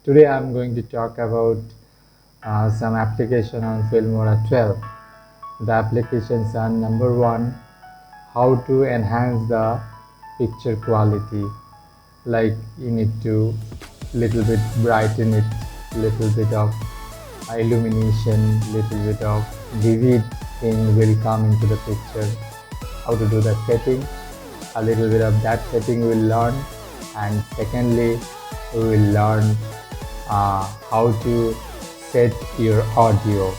Today I'm going to talk about some application on Filmora 12. The applications are: number one, how to enhance the picture quality. Like you need to little bit brighten it, little bit of illumination, little bit of vivid thing will come into the picture. How to do that setting, a little bit of that setting we'll learn, and secondly we will learn how to set your audio.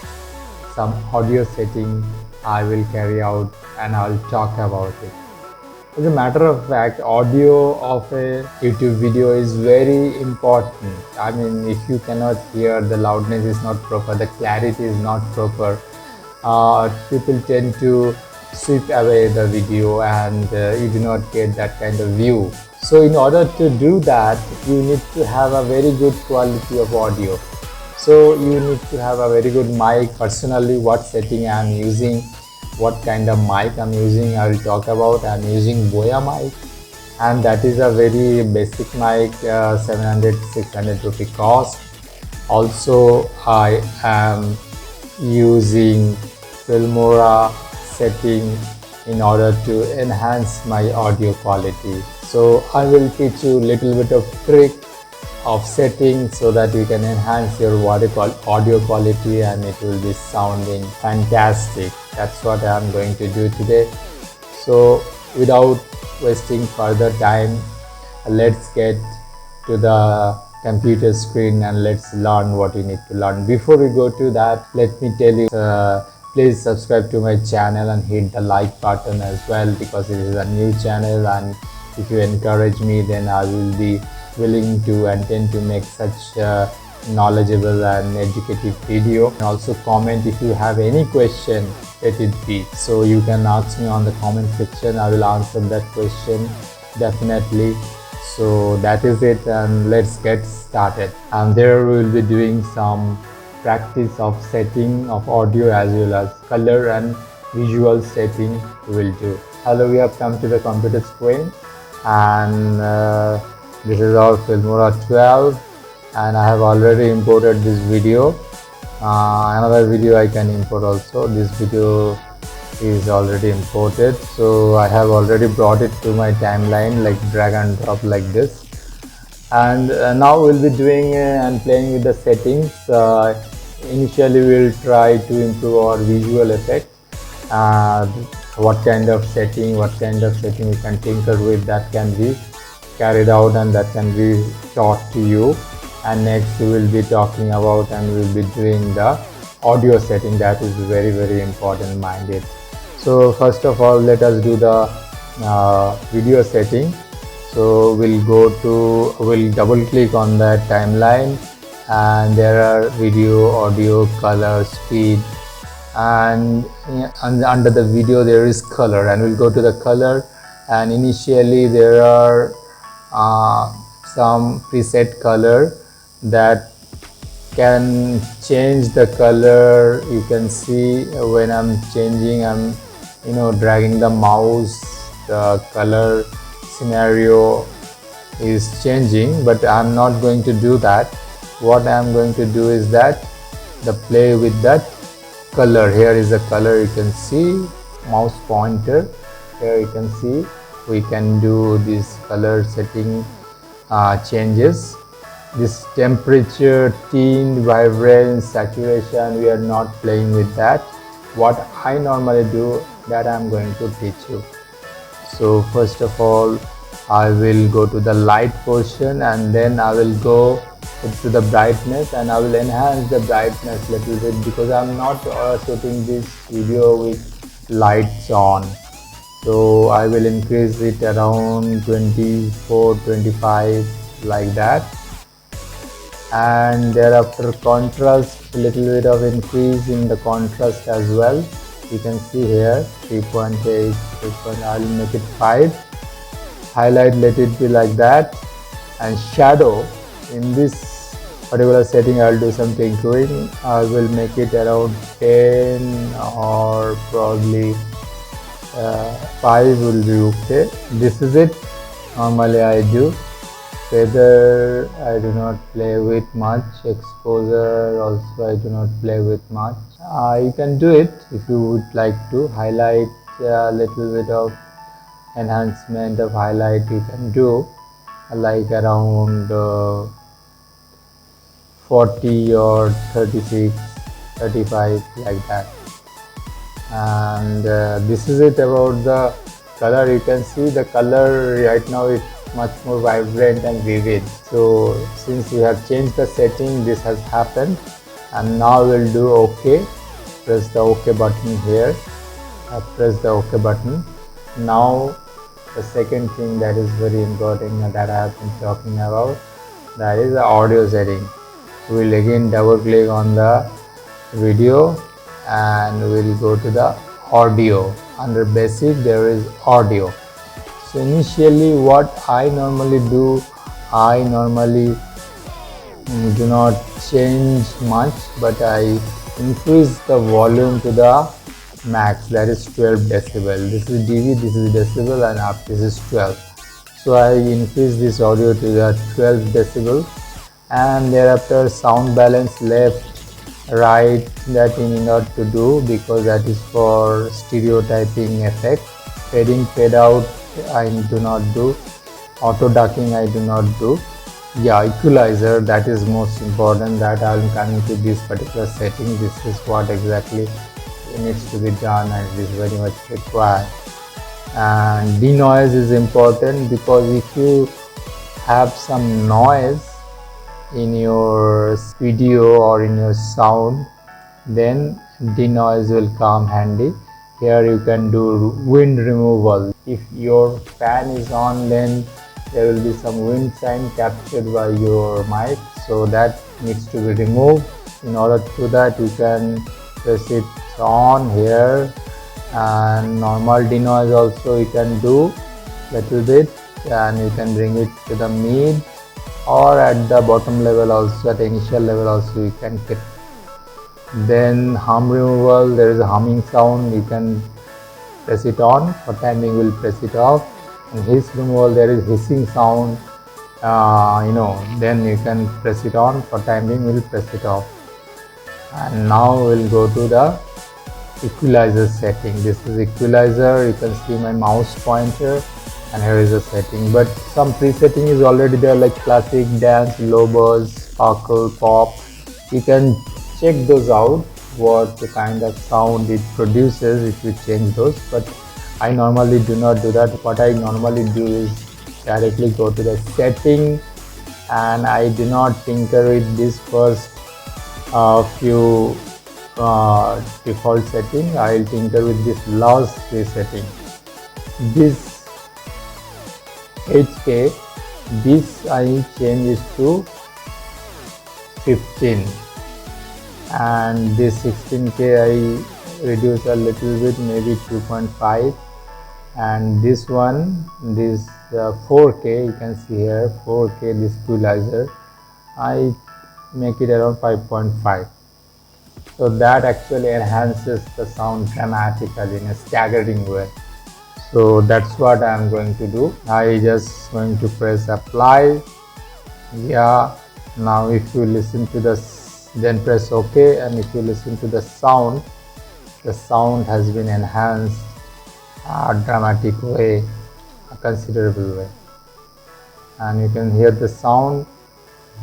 Some audio setting I will carry out and I'll talk about it. As a matter of fact, audio of a YouTube video is very important. I mean, if you cannot hear, the loudness is not proper, the clarity is not proper, people tend to sweep away the video and you do not get that kind of view. So in order to do that, you need to have a very good quality of audio. So you need to have a very good mic. Personally, what setting I am using, what kind of mic I'm using, I will talk about. I'm using Boya mic, and that is a very basic mic, 700-600 rupee cost. Also, I am using Filmora setting in order to enhance my audio quality. So I will teach you little bit of trick of setting so that you can enhance your audio quality and it will be sounding fantastic. That's what I am going to do today. So without wasting further time, let's get to the computer screen and let's learn what you need to learn. Before we go to that, let me tell you, please subscribe to my channel and hit the like button as well, because it is a new channel, and if you encourage me, then I will be willing to and tend to make such knowledgeable and educative video. And also comment if you have any question, let it be. So you can ask me on the comment section. I will answer that question definitely. So that is it, and let's get started. And there we will be doing some practice of setting of audio as well as color and visual setting we will do. Hello, we have come to the computer screen, and this is our Filmora 12, and I have already imported this video. Another video I can import also. This video is already imported, so I have already brought it to my timeline, like drag and drop like this. And now we'll be doing and playing with the settings. Initially we'll try to improve our visual effect. What kind of setting we can tinker with, that can be carried out and that can be taught to you. And next we will be talking about and we will be doing the audio setting. That is very important, mind it. So first of all, let us do the video setting. So we'll double click on that timeline, and there are video, audio, color, speed, and under the video there is color, and we'll go to the color. And initially there are some preset color that can change the color. You can see when I'm changing, I'm dragging the mouse, the color scenario is changing, but I'm not going to do that. What I'm going to do is that the play with that color. Here is the color, you can see mouse pointer. Here you can see we can do this color setting changes. This temperature, tint, vibrance, saturation, we are not playing with that. What I normally do, that I'm going to teach you. So first of all, I will go to the light portion, and then I will go to the brightness, and I will enhance the brightness a little bit, because I'm not shooting this video with lights on. So I will increase it around 24, 25 like that. And thereafter contrast, a little bit of increase in the contrast as well. You can see here 3.8, I'll make it 5. Highlight, let it be like that. And shadow, in this particular setting I'll do some tinkering. I will make it around 10 or probably 5 will be okay. This is it normally I do. feather I do not play with much. Exposure also I do not play with much. You can do it if you would like to highlight a little bit of enhancement of highlight. You can do like around 40 or 36, 35 like that. And this is it about the color. You can see the color right now is much more vibrant and vivid. So since we have changed the setting, this has happened, and now we'll do OK. Press the OK button here. Press the OK button. Now the second thing that is very important that I have been talking about, that is the audio setting. We'll again double click on the video and we'll go to the audio. Under basic there is audio. So initially what I normally do, I normally do not change much, but I increase the volume to the max, that is 12 decibel. This is dB, this is decibel, and up this is 12. So I increase this audio to the 12 decibel, and thereafter sound balance left right, that we need not to do because that is for stereotyping effect. Fading fade out I do not do. Auto ducking I do not do. Yeah, equalizer, that is most important, that I am coming to this particular setting. This is what exactly needs to be done and it is very much required. And denoise is important because if you have some noise in your video or in your sound, then denoise will come handy. Here you can do wind removal. If your fan is on, then there will be some wind chime captured by your mic, so that needs to be removed. In order to do that, you can press it on here, and normal denoise also you can do little bit, and you can bring it to the mid or at the bottom level also, at the initial level also you can get. Then hum removal, there is a humming sound, you can press it on, for timing will press it off. And hiss removal, there is hissing sound, then you can press it on, for timing will press it off. And now we'll go to the equalizer setting. This is equalizer, you can see my mouse pointer, and here is the setting, but some presetting is already there like classic, dance, low buzz, sparkle, pop. You can check those out, what the kind of sound it produces if you change those, but I normally do not do that. What I normally do is directly go to the setting, and I do not tinker with this first few default setting. I will tinker with this last resetting. This HK, this I change is to 15, and this 16K I reduce a little bit, maybe 2.5, and this one, this 4K, you can see here 4K, this equalizer I make it around 5.5. so that actually enhances the sound dramatically in a staggering way. So that's what I am going to do. I just going to press apply. Yeah, now if you listen to this, then press OK, and if you listen to the sound has been enhanced a dramatic way, a considerable way, and you can hear the sound.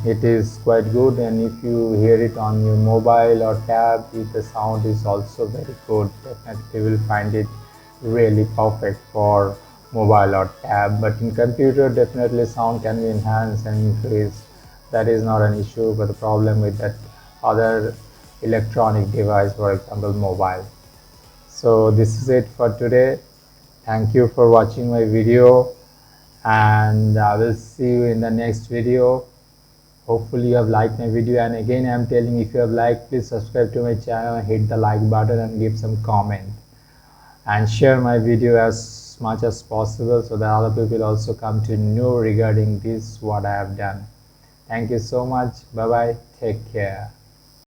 It is quite good, and if you hear it on your mobile or tab, the sound is also very good. Definitely will find it really perfect for mobile or tab, but in computer definitely sound can be enhanced and increased. That is not an issue, but the problem with that other electronic device, for example mobile. So this is it for today. Thank you for watching my video, and I will see you in the next video. Hopefully you have liked my video, and again I am telling, if you have liked, please subscribe to my channel and hit the like button and give some comment, and share my video as much as possible so that other people also come to know regarding this what I have done. Thank you so much. Bye bye. Take care.